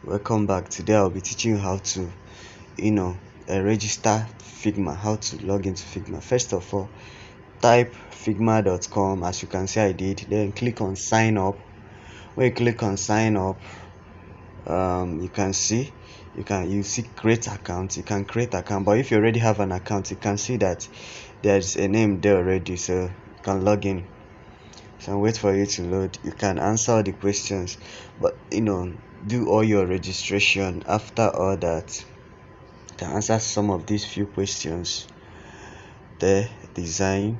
Welcome back. Today I'll be teaching you how to register Figma, how to log into Figma. First of all, type figma.com as you can see I did, then click on sign up. When you click on sign up, you can see you see create account. You can create account, but if you already have an account, you can see that there's a name there already, so you can log in. So wait for you to load. You can answer the questions, but do all your registration. After all that, you can answer some of these few questions. The design,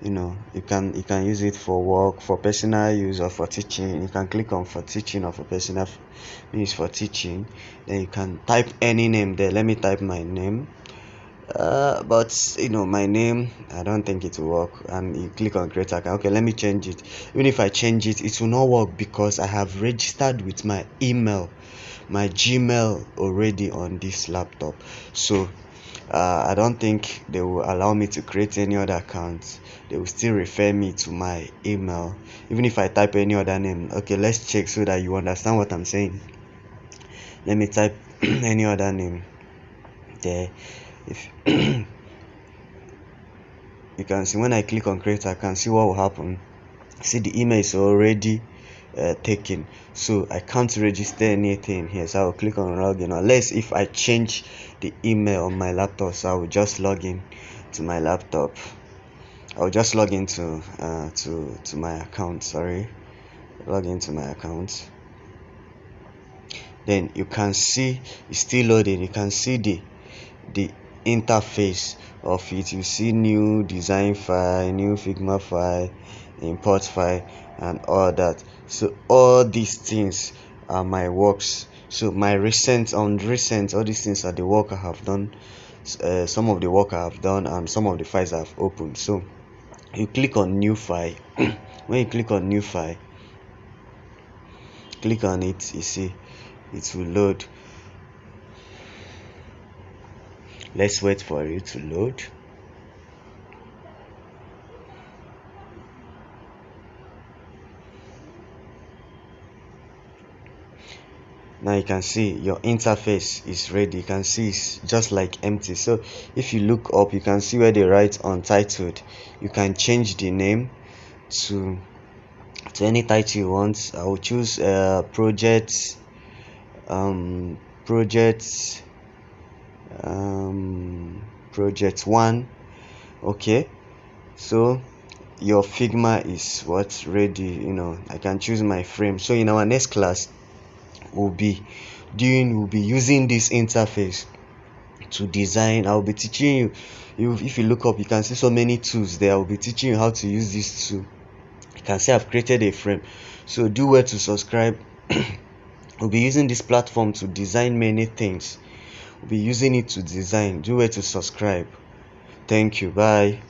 you can use it for work, for personal use, or for teaching. You can click on for teaching or for personal use. For teaching, then you can type any name there. Let me type my name. But my name, I don't think it will work, and you click on create account. Okay, let me change it. Even if I change it, it will not work because I have registered with my email, my Gmail already on this laptop. So I don't think they will allow me to create any other accounts. They will still refer me to my email even if I type any other name. Okay, let's check so that you understand what I'm saying. Let me type any other name there. If you can see, when I click on create, I can see what will happen. See, the email is already taken, so I can't register anything here. So I will click on login, unless if I change the email on my laptop. So I will just log in to my laptop. I'll just log into to my account. Log into my account. Then you can see it's still loading. You can see the interface of it. You see new design file, new Figma file, import file, and all that. So all these things are my works. So my recent, all these things are the work I have done. Some of the work I have done and some of the files I've opened. So you click on new file. When you click on new file, click on it, you see it will load. Let's wait for it to load. Now you can see your interface is ready. You can see it's just like empty. So if you look up, you can see where they write untitled. You can change the name to any title you want. I will choose project 1. Okay, so your Figma is what's ready. I can choose my frame. So in our next class, we'll be using this interface to design. I'll be teaching you, if you look up, you can see so many tools there. I'll be teaching you how to use this tool. You can see I've created a frame. So do well to subscribe. We'll be using this platform to design many things. We'll be using it to design. Do well to subscribe. Thank you. Bye.